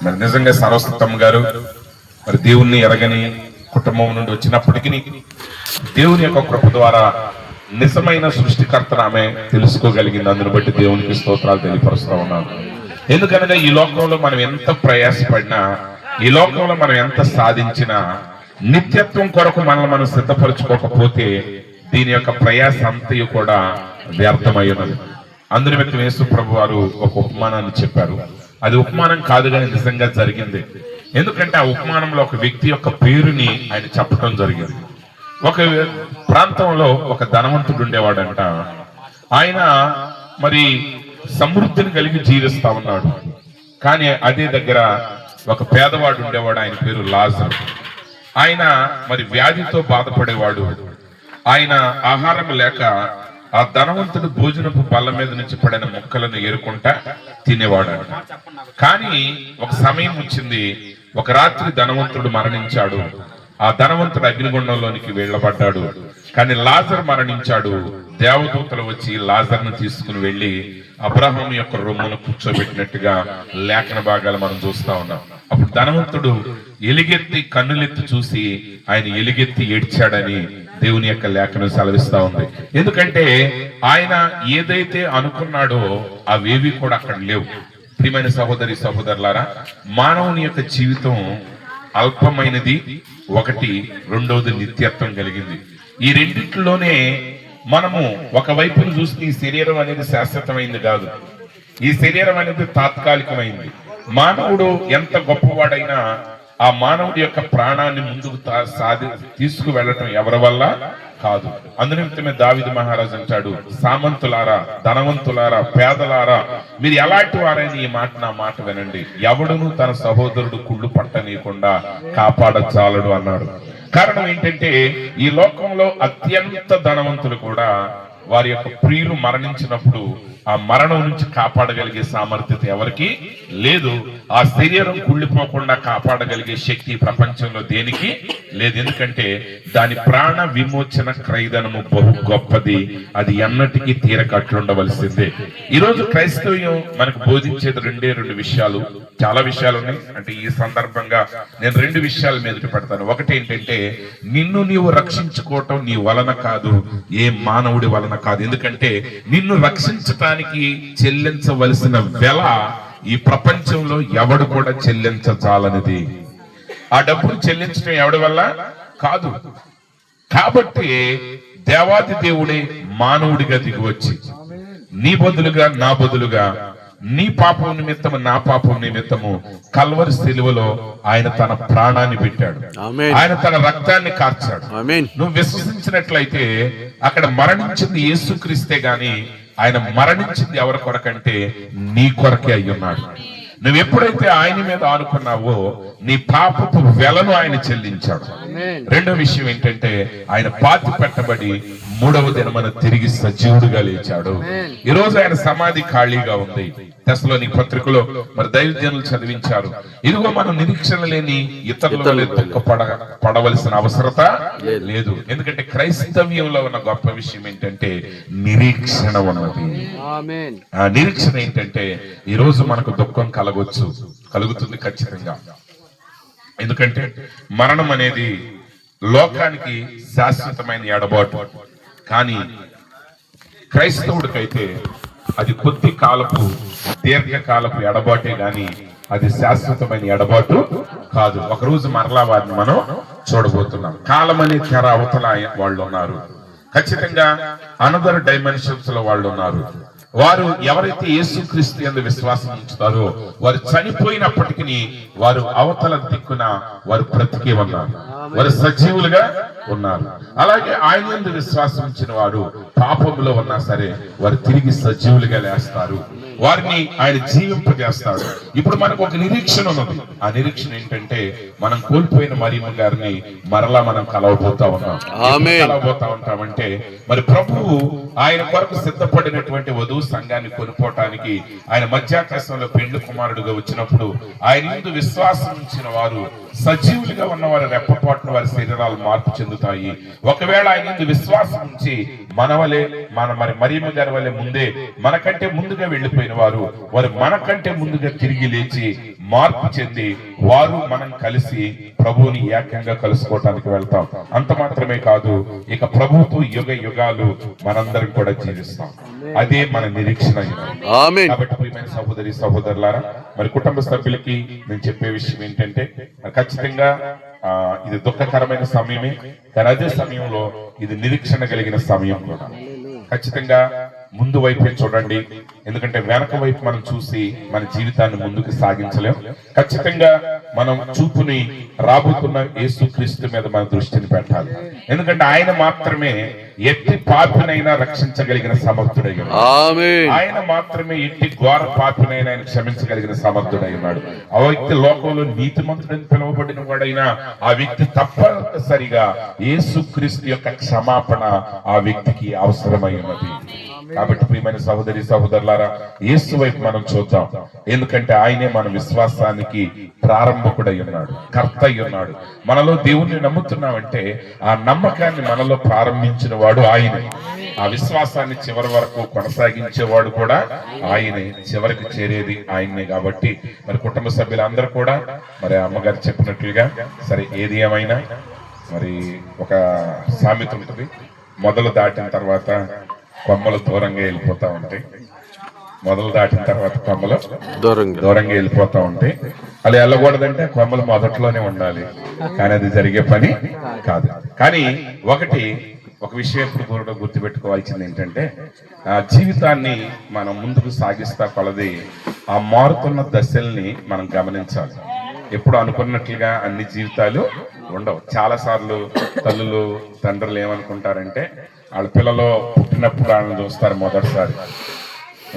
మరి నిజంగా సరస్వతమ్మ గారు మరి దేవుణ్ణి ఎరగని కుటుంబం నుండి వచ్చినప్పటికీ దేవుని యొక్క కృప ద్వారా నిజమైన సృష్టికర్తను ఆమె తెలుసుకోగలిగింది. అందుని బట్టి దేవునికి స్తోత్రాలు తెలియపరుస్తూ ఉన్నాను. ఎందుకనగా ఈ లోకంలో మనం ఎంత ప్రయాసపడినా, ఈ లోకంలో మనం ఎంత సాధించినా, నిత్యత్వం కొరకు మనల్ని మనం సిద్ధపరచుకోకపోతే దీని యొక్క ప్రయాస అంతయు కూడా వ్యర్థమై ఉన్నది. అందుని వ్యక్తి యేసు ప్రభు వారు ఒక ఉపమానాన్ని చెప్పారు. అది ఉపమానం కాదు కానీ నిజంగా జరిగింది. ఎందుకంటే ఆ ఉపమానంలో ఒక వ్యక్తి యొక్క పేరుని ఆయన చెప్పడం జరిగింది. ఒక ప్రాంతంలో ఒక ధనవంతుడు ఉండేవాడంట. ఆయన మరి సమృద్ధిని కలిగి జీవిస్తా ఉన్నాడు. కానీ అదే దగ్గర ఒక పేదవాడు ఉండేవాడు. ఆయన పేరు లాజరు. ఆయన మరి వ్యాధితో బాధపడేవాడు. ఆయన ఆహారం లేక ఆ ధనవంతుడు భోజనపు బల్ల మీద నుంచి పడిన ముక్కలను ఏరుకుంటా తినేవాడు. కానీ ఒక సమయం వచ్చింది, ఒక రాత్రి ధనవంతుడు మరణించాడు. ఆ ధనవంతుడు అగ్నిగుండంలోనికి వెళ్ళబడ్డాడు. కానీ లాజర్ మరణించాడు. దేవదూతలు వచ్చి లాజర్ను తీసుకుని వెళ్లి అబ్రహాం యొక్క రొమ్మును కూర్చోబెట్టినట్టుగా లేఖన భాగాలు మనం చూస్తా ఉన్నాం. అప్పుడు ధనవంతుడు ఎలుగెత్తి కన్నులెత్తి చూసి ఆయన ఎలుగెత్తి ఏడ్చాడని దేవుని యొక్క లేఖనం సెలవిస్తా ఉంది. ఎందుకంటే ఆయన ఏదైతే అనుకున్నాడో అవేవి కూడా అక్కడ లేవు. ప్రియమైన సహోదరి సహోదరులారా, మానవుని యొక్క జీవితం అల్పమైనది ఒకటి, రెండవది నిత్యత్వం కలిగింది. ఈ రెండిట్లోనే మనము ఒకవైపును చూస్తే ఈ శరీరం అనేది శాశ్వతమైంది కాదు, ఈ శరీరం అనేది తాత్కాలికమైంది. మానవుడు ఎంత గొప్పవాడైనా ఆ మానవుడి యొక్క ప్రాణాన్ని ముందుకు తీసుకు వెళ్ళటం ఎవరి వల్ల కాదు. అందునిమిత్తమే దావీదు మహారాజు అంటాడు, సామంతులారా, ధనవంతులారా, పేదలారా, మీరు ఎలాంటి వారైనా ఈ మాట నా మాట వినండి, ఎవడును తన సహోదరుడు కుళ్ళు పట్టనీయకుండా కాపాడచాలడు అన్నాడు. కారణం ఏంటంటే ఈ లోకంలో అత్యంత ధనవంతులు కూడా వారి యొక్క ప్రియులు మరణించినప్పుడు ఆ మరణం నుంచి కాపాడగలిగే సామర్థ్యత ఎవరికి లేదు. ఆ శరీరం కుళ్ళిపోకుండా కాపాడగలిగే శక్తి ప్రపంచంలో దేనికి లేదు. ఎందుకంటే దాని ప్రాణ విమోచన క్రయధనము బహు గొప్పది, అది ఎన్నటికీ తీరకట్లుండవలసిందే. ఈరోజు క్రైస్తవ్యం మనకు బోధించేది రెండు విషయాలు. చాలా విషయాలు ఉన్నాయి. అంటే ఈ సందర్భంగా నేను 2 విషయాల మీద పెడతాను. ఒకటి ఏంటంటే, నిన్ను నీవు రక్షించుకోవటం నీ వలన కాదు, ఏ మానవుడి వలన కాదు. ఎందుకంటే నిన్ను రక్షించటానికి చెల్లించవలసిన వెల ఈ ప్రపంచంలో ఎవడు కూడా చెల్లించాలనేది. ఆ డబ్బును చెల్లించడం ఎవడి వల్ల కాదు. కాబట్టి దేవాది దేవుడే మానవుడిగా దిగివచ్చి నీ బదులుగా నా బదులుగా, నీ పాపం నిమిత్తము నా పాపం నిమిత్తము కల్వరి శిలువలో ఆయన తన ప్రాణాన్ని పెట్టాడు. ఆయన తన రక్తాన్ని కార్చాడు. నువ్వు విశ్వసించినట్లయితే అక్కడ మరణించింది యేసుక్రీస్తే గాని ఆయన మరణించింది ఎవరి కొరకంటే నీ కొరకే అయ్యున్నాడు. నువ్వు ఎప్పుడైతే ఆయన మీద ఆనుకున్నావో నీ పాపపు వెలను ఆయన చెల్లించాడు. రెండో విషయం ఏంటంటే, ఆయన పాతి పెట్టబడి 3వ దినమున తిరిగి సజీవుడుగా లేచాడు. ఈ రోజు ఆయన సమాధి ఖాళీగా ఉంది. తెస్సలోని పత్రికలో మరి దైవజనులు చదివించారు, ఇదిగో మనం నిరీక్షణ లేని ఇతరుల వలె దుఃఖపడవలసిన అవసరత లేదు. ఎందుకంటే క్రైస్తవ్యంలో ఉన్న గొప్ప విషయం ఏంటంటే నిరీక్షణ ఉన్నది. ఆ నిరీక్షణ ఏంటంటే ఈ రోజు మనకు దుఃఖం కలుగుతుంది ఖచ్చితంగా. ఎందుకంటే మరణం అనేది లోకానికి శాశ్వతమైన ఎడబాటు, కానీ క్రైస్తవుడికైతే అది కొద్ది కాలపు దీర్ఘకాలపు ఎడబాటే గాని అది శాశ్వతమైన ఎడబాటు కాదు. ఒకరోజు మరలా వారిని మనం చూడబోతున్నాం. కాలం అనే తెర అవతల వాళ్ళు ఉన్నారు. ఖచ్చితంగా అనదర్ డైమెన్షన్స్ లో వాళ్ళు ఉన్నారు. వారు ఎవరైతే యేసుక్రీస్తు యందు విశ్వాసం ఉంచుతారో వారు చనిపోయినప్పటికీ వారు అవతల దిక్కున వారు బ్రతికే ఉన్నారు, వారు సజీవులుగా ఉన్నారు. అలాగే ఆయన యందు విశ్వాసం ఉంచిన వారు పాపంలో ఉన్నా సరే వారు తిరిగి సజీవులుగా లేస్తారు, వారిని ఆయన జీవింపజేస్తాడు. ఇప్పుడు మనకు ఒక నిరీక్షణ ఉన్నది. ఆ నిరీక్షణ ఏంటంటే మనం కోల్పోయిన మరియమ్మ గారిని మరలా మనం కలవబోతా ఉంటామంటే మరి ప్రభువు ఆయన కొరకు సిద్ధపడినటువంటి వధువు సంఘాన్ని కొనుక్కోవటానికి ఆయన మధ్యాకాశంలో పెండ్లి కుమారుడుగా వచ్చినప్పుడు ఆయన యందు విశ్వాసం ఉంచిన వారు సజీవులుగా ఉన్నవారు రెప్పపాటున వారి శరీరాలు మార్పు చెందుతాయి. ఒకవేళ ఆయన యందు విశ్వాసం ఉంచి మరి మరియమ్మ గారి వల్లే మనకంటే ముందుగా వెళ్ళిపోయి పడిపోయిన వారు మనకంటే ముందుగా తిరిగి లేచి మార్పు చెంది వారు మనం కలిసి ప్రభువుని ఏకంగా కలుసుకోవటానికి వెళ్తాం. అంత మాత్రమే కాదు, ఇక ప్రభువుతో యుగ యుగాలు మనందరం కూడా జీవిస్తాం. అదే మన నిరీక్షణ. కాబట్టి ప్రియమైన సహోదరి సహోదరులారా, మరి కుటుంబ సభ్యులకి నేను చెప్పే విషయం ఏంటంటే, ఖచ్చితంగా ఇది దుఃఖకరమైన సమయమే, కానీ అదే సమయంలో ఇది నిరీక్షణ కలిగిన సమయం కూడా. ఖచ్చితంగా ముందు వైపే చూడండి, ఎందుకంటే వెనక వైపు మనం చూసి మన జీవితాన్ని ముందుకు సాగించలేం. ఖచ్చితంగా మనం చూపుని రాబోతున్న యేసుక్రీస్తు మీద మన దృష్టిని పెట్టాలి. ఎందుకంటే ఆయన మాత్రమే ఎట్టి పాపినైనా రక్షించగలిగిన సమర్థుడై ఉన్నాడు. ఆయన మాత్రమే ఎట్టి ఘోర పాపినైనా ఆయన క్షమించగలిగిన సమర్థుడై ఉన్నాడు. ఆ వ్యక్తి లోకంలో నీతిమంతుడని పిలువబడిన వాడైనా ఆ వ్యక్తి తప్పనిసరిగా యేసుక్రీస్తు యొక్క క్షమాపణ ఆ వ్యక్తికి అవసరమై ఉన్నది. కాబట్టి ప్రియమైన సహోదరి సహోదరులారా, యేసు వైపు మనం చూద్దాం. ఎందుకంటే ఆయనే మన విశ్వాసానికి ప్రారంభకుడై ఉన్నాడు, కర్త అయి ఉన్నాడు. మనలో దేవుణ్ణి నమ్ముతున్నామంటే ఆ నమ్మకాన్ని మనలో ప్రారంభించిన వాడు ఆయనే. ఆ విశ్వాసాన్ని చివరి వరకు కొనసాగించేవాడు కూడా ఆయనే, చివరికి చేరేది ఆయనే. కాబట్టి మరి కుటుంబ సభ్యులందరూ కూడా మరి అమ్మగారు చెప్పినట్లుగా సరే, ఏది ఏమైనా మరి ఒక సామెత ఉంటుంది, మొదలు దాటిన తర్వాత కొమ్మలు దూరంగా వెళ్ళిపోతా ఉంటాయి. మొదలు దాటిన తర్వాత కొమ్మలు దూరంగా వెళ్ళిపోతా ఉంటాయి. అలా వెళ్ళకూడదంటే కొమ్మలు మొదట్లోనే ఉండాలి, కానీ అది జరిగే పని కాదు. కానీ ఒక విషయం ఎప్పుడు కూడా గుర్తుపెట్టుకోవాల్సింది ఏంటంటే, ఆ జీవితాన్ని మనం ముందుకు సాగిస్తా కొలది ఆ మారుతున్న దశల్ని మనం గమనించాలి. ఎప్పుడు అనుకున్నట్లుగా అన్ని జీవితాలు ఉండవు. చాలా సార్లు తల్లులు తండ్రులు ఏమనుకుంటారంటే, వాళ్ళ పిల్లలు పుట్టినప్పుడు వాళ్ళని చూస్తారు మొదటిసారి,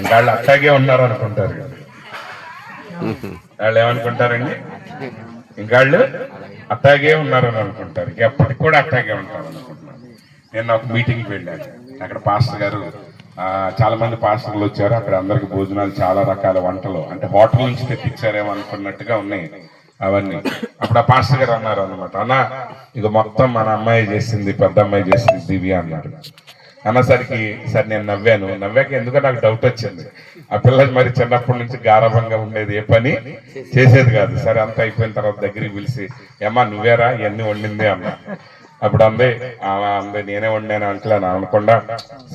ఇంకా వాళ్ళు అట్టాగే ఉన్నారు అనుకుంటారు. వాళ్ళు ఏమనుకుంటారండి, ఇంకా వాళ్ళు అట్టాగే ఉన్నారని అనుకుంటారు, ఎప్పటికి కూడా అట్టాగే ఉంటారు అనుకుంటున్నారు. నేను ఒక మీటింగ్కి వెళ్ళాను, అక్కడ పాస్టర్ గారు చాలా మంది పాస్టర్లు వచ్చారు. అక్కడ అందరికి భోజనాలు, చాలా రకాల వంటలు, అంటే హోటల్ నుంచి తెప్పించారేమో అనుకున్నట్టుగా ఉన్నాయి అవన్నీ. అప్పుడు ఆ పాస్టర్ గారు అన్నారు అన్నమాట, అన్న ఇక మొత్తం మన అమ్మాయి చేసింది, పెద్ద అమ్మాయి చేసింది దివ్య అన్నారు. అన్నసరికి సరే నేను నవ్వాక ఎందుకంటే నాకు డౌట్ వచ్చింది, ఆ పిల్లలు మరి చిన్నప్పటి నుంచి గారభంగా ఉండేది, ఏ పని చేసేది కాదు. సరే అంతా అయిపోయిన తర్వాత దగ్గరికి పిలిచి, ఏమ్మా నువ్వేరా ఇవన్నీ వండింది అన్న. అప్పుడు అందే నేనే వండాను అంకుల్ అని అనకుండా,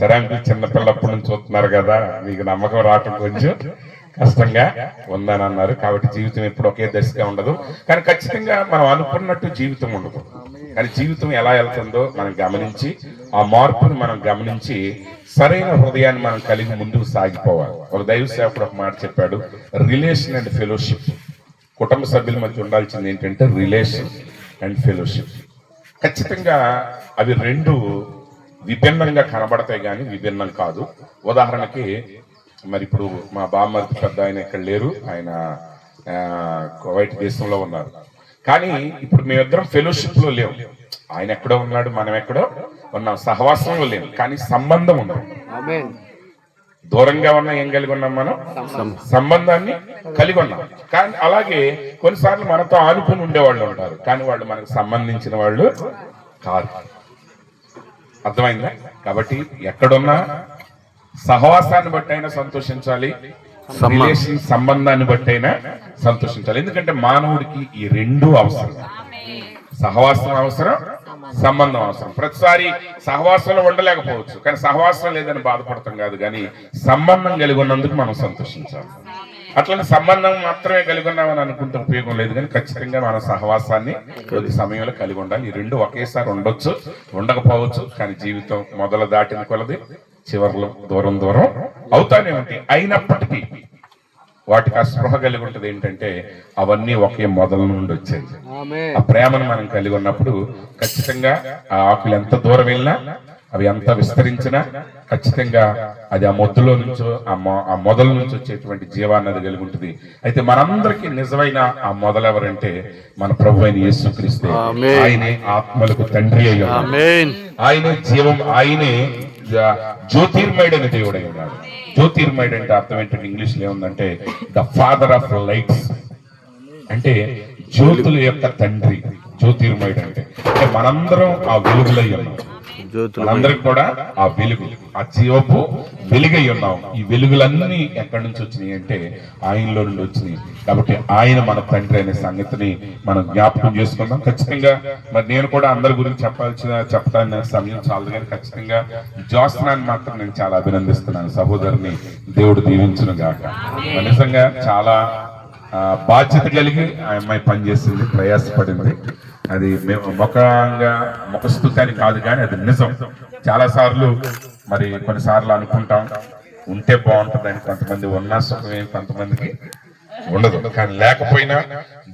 సరే అంకుల్ చిన్నపిల్లప్పటి నుంచి చూస్తున్నారు కదా, మీకు నమ్మకం రావటం కొంచెం కష్టంగా ఉందని అన్నారు. కాబట్టి జీవితం ఎప్పుడు ఒకే దశగా ఉండదు, కానీ ఖచ్చితంగా మనం అనుకున్నట్టు జీవితం ఉండదు. కానీ జీవితం ఎలా వెళ్తుందో మనం గమనించి, ఆ మార్పును మనం గమనించి సరైన హృదయాన్ని మనం కలిగి ముందుకు సాగిపోవాలి. ఒక దైవ సేవకుడు ఒక మాట చెప్పాడు, రిలేషన్ అండ్ ఫెలోషిప్. కుటుంబ సభ్యుల మధ్య ఉండాల్సింది ఏంటంటే రిలేషన్ అండ్ ఫెలోషిప్. ఖచ్చితంగా అవి రెండు విభిన్నంగా కనబడతాయి కానీ విభిన్నం కాదు. ఉదాహరణకి మరి ఇప్పుడు మా బామ్మర్ది పెద్ద ఆయన ఇక్కడ లేరు, ఆయన కువైట్ దేశంలో ఉన్నారు. కానీ ఇప్పుడు మేమిద్దరం ఫెలోషిప్ లో లేవు. ఆయన ఎక్కడో ఉన్నాడు, మనం ఎక్కడో ఉన్నాం, సహవాసంలో లేవు, కానీ సంబంధం ఉన్నాం. దూరంగా ఉన్నా ఏం కలిగి ఉన్నాం, మనం సంబంధాన్ని కలిగి ఉన్నాం. కానీ అలాగే కొన్నిసార్లు మనతో ఆనుకుని ఉండేవాళ్ళు ఉంటారు, కానీ వాళ్ళు మనకు సంబంధించిన వాళ్ళు కాదు. అర్థమైందా? కాబట్టి ఎక్కడున్నా సహవాసాన్ని బట్టి అయినా సంతోషించాలి, రిలేషన్ సంబంధాన్ని బట్టి అయినా సంతోషించాలి. ఎందుకంటే మానవుడికి ఈ రెండు అవసరం, సహవాసం అవసరం, సంబంధం అవసరం. ప్రతిసారి సహవాసంలో ఉండలేకపోవచ్చు, కానీ సహవాసం లేదని బాధపడతాం కాదు, కానీ సంబంధం కలిగి ఉన్నందుకు మనం సంతోషించాలి. అట్లనే సంబంధం మాత్రమే కలిగి ఉన్నామని అనుకుంటే ఉపయోగం లేదు, కానీ ఖచ్చితంగా మన సహవాసాన్ని కొద్ది సమయంలో కలిగి ఉండాలి. ఈ రెండు ఒకేసారి ఉండొచ్చు, ఉండకపోవచ్చు, కానీ జీవితం మొదలు దాటిన కొలది చివర్లో దూరం దూరం అవుతానే ఉంటాయి. అయినప్పటికీ వాటికి ఆ స్పృహ కలిగి ఉంటుంది ఏంటంటే, అవన్నీ ఒకే మొదల నుండి వచ్చాయి. ఆ ప్రేమను మనం కలిగి ఉన్నప్పుడు ఖచ్చితంగా ఆ ఆకులు ఎంత దూరం వెళ్ళినా, అవి ఎంత విస్తరించినా ఖచ్చితంగా అది ఆ మొద్దులో నుంచో ఆ మొదల నుంచి వచ్చేటువంటి జీవాన్ని అది కలిగి ఉంటుంది. అయితే మనందరికీ నిజమైన ఆ మొదలు ఎవరంటే మన ప్రభు అయిన యేసుక్రీస్తు. ఆయనే ఆత్మలకు తండ్రి అయ్యి ఉన్నాడు, ఆయనే జీవం, ఆయనే జ్యోతిర్మయుడైన దేవుడై ఉన్నాడు. జ్యోతిర్మయుడు అంటే అర్థం ఏంటంటే ఇంగ్లీష్ లో ఏముందంటే ద ఫాదర్ ఆఫ్ లైట్స్, అంటే జ్యోతుల యొక్క తండ్రి. జ్యోతిర్మయుడు అంటే మనందరం ఆ వెలుగులై ఉన్నాం. మనందరికి కూడా ఆ వెలుగు, ఆ జీవపు వెలుగై ఉన్నాం. ఈ వెలుగులన్నీ ఎక్కడి నుంచి వచ్చినాయి అంటే ఆయనలో నుండి వచ్చినాయి. కాబట్టి ఆయన మన తండ్రి అనే సంగతిని మనం జ్ఞాపకం చేసుకుందాం. ఖచ్చితంగా మరి నేను కూడా అందరి గురించి చెప్పడానికి సమయం చాలదు, కానీ ఖచ్చితంగా జ్యోత్స్నాన్ని మాత్రం నేను చాలా అభినందిస్తున్నాను. సహోదరుని దేవుడు దీవించును గాక. నిజంగా చాలా బాధ్యత కలిగి ఆ అమ్మాయి పనిచేసింది, ప్రయాసపడింది. అది మేము ముఖస్తుతాన్ని కాదు, కానీ అది నిజం. చాలా సార్లు మరి కొన్నిసార్లు అనుకుంటాం ఉంటే బాగుంటుందని, కొంతమంది ఉన్నా సుఖమే, కొంతమందికి ఉండదు. కానీ లేకపోయినా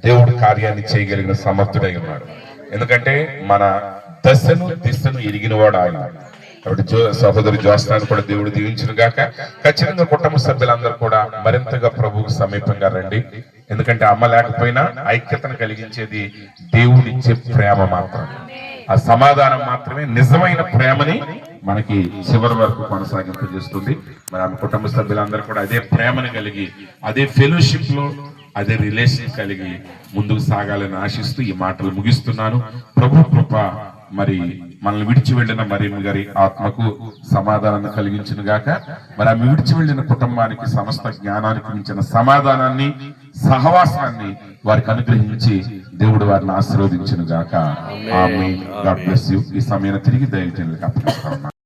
దేవుడు కార్యాన్ని చేయగలిగిన సమర్థుడై ఉన్నాడు. ఎందుకంటే మన దశను దిశను ఎరిగినవాడు ఆయన. కాబట్టి సహోదరి జ్యోత్స్నాన్ని కూడా దేవుడు దీవించును గాక. ఖచ్చితంగా కుటుంబ సభ్యులందరూ కూడా మరింతగా ప్రభువుకు సమీపంగా రండి. ఎందుకంటే అమ్మ లేకపోయినా ఐక్యతను కలిగించేది దేవుడిచ్చే ప్రేమ మాత్రమే. ఆ సమాధానం మాత్రమే నిజమైన ప్రేమని మనకి చివరి వరకు కొనసాగింపజేస్తుంది. మరి ఆమె కుటుంబ సభ్యులందరూ కూడా అదే ప్రేమను కలిగి, అదే ఫెలోషిప్ లో, అదే రిలేషన్ కలిగి ముందుకు సాగాలని ఆశిస్తూ ఈ మాటలు ముగిస్తున్నాను. ప్రభు కృప మరి మనల్ని విడిచి వెళ్ళిన మరియమ్మ గారి ఆత్మకు సమాధానాన్ని కలిగించును గాక. మరి ఆమె విడిచి వెళ్ళిన కుటుంబానికి సమస్త జ్ఞానానికి మించిన సమాధానాన్ని, సహవాసాన్ని వారికి అనుగ్రహించి దేవుడు వారిని ఆశీర్వదించును గాక. ఆమేన్. God bless you. ఈ సమయాన్ని తిరిగి దైవజనులకు అప్పగిస్తా ఉన్నాను.